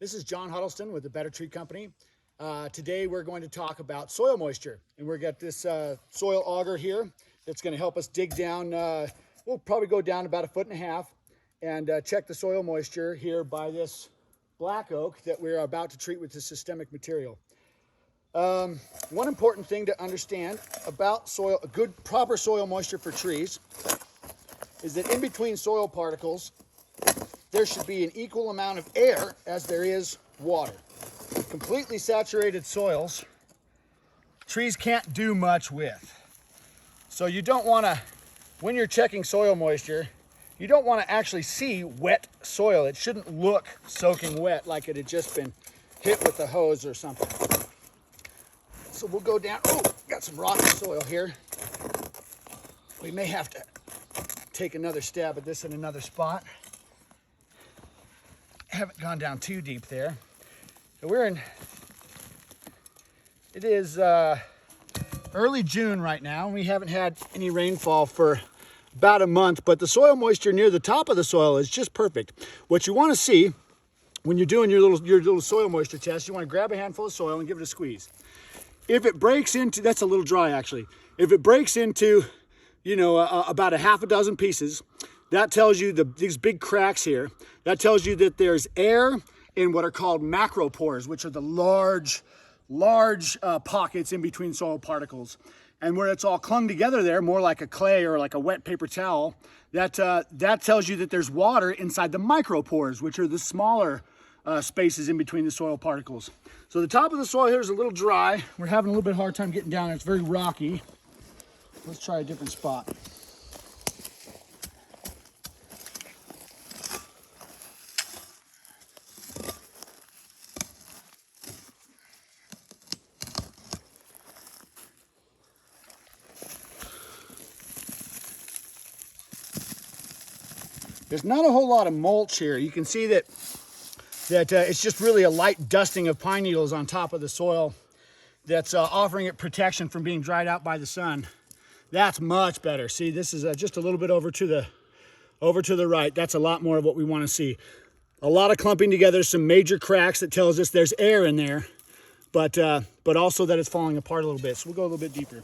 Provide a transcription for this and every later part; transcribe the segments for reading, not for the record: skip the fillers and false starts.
This is John Huddleston with the Better Tree Company. Today we're going to talk about soil moisture, and we've got this soil auger here that's going to help us dig down. We'll probably go down about 1.5 feet and check the soil moisture here by this black oak that we're about to treat with this systemic material. One important thing to understand about soil, a good proper soil moisture for trees, is that in between soil particles there should be an equal amount of air as there is water. Completely saturated soils, trees can't do much with. So you don't want to, when you're checking soil moisture, you don't want to actually see wet soil. It shouldn't look soaking wet like it had just been hit with a hose or something. So we'll go down. Oh, got some rocky soil here. We may have to take another stab at this in another spot. Haven't gone down too deep there. So it is early June right now, and we haven't had any rainfall for about a month, but the soil moisture near the top of the soil is just perfect. What you want to see when you're doing your little soil moisture test, you want to grab a handful of soil and give it a squeeze. If it breaks into, that's a little dry actually. If it breaks into, about a half a dozen pieces, that tells you these big cracks here, that tells you that there's air in what are called macropores, which are the large pockets in between soil particles. And where it's all clung together there, more like a clay or like a wet paper towel, that tells you that there's water inside the micropores, which are the smaller spaces in between the soil particles. So the top of the soil here is a little dry. We're having a little bit hard time getting down. It's very rocky. Let's try a different spot. There's not a whole lot of mulch here. You can see that it's just really a light dusting of pine needles on top of the soil that's offering it protection from being dried out by the sun. That's much better. See, this is just a little bit over to the right. That's a lot more of what we want to see. A lot of clumping together, some major cracks that tells us there's air in there, but also that it's falling apart a little bit. So we'll go a little bit deeper.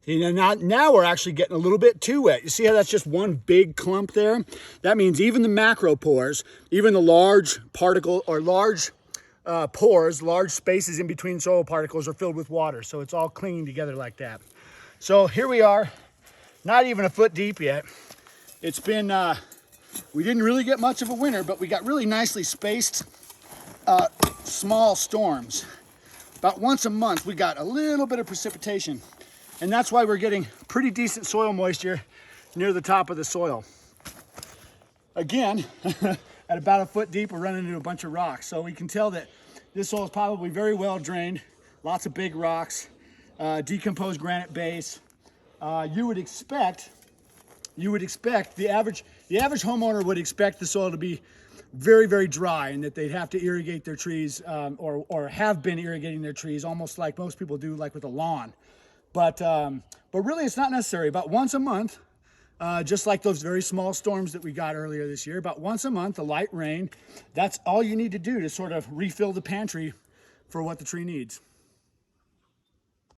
Now we're actually getting a little bit too wet. You see how that's just one big clump there? That means even the macropores, even the large particle or large pores, large spaces in between soil particles are filled with water. So it's all clinging together like that. So here we are, not even a foot deep yet. It's been, we didn't really get much of a winter, but we got really nicely spaced small storms. About once a month, we got a little bit of precipitation. And that's why we're getting pretty decent soil moisture near the top of the soil. Again, at about a foot deep, we're running into a bunch of rocks. So we can tell that this soil is probably very well drained, lots of big rocks, decomposed granite base. You would expect the average homeowner would expect the soil to be very, very dry, and that they'd have to irrigate their trees or have been irrigating their trees almost like most people do, like with a lawn. But really it's not necessary. About once a month, just like those very small storms that we got earlier this year, about once a month, a light rain, that's all you need to do to sort of refill the pantry for what the tree needs.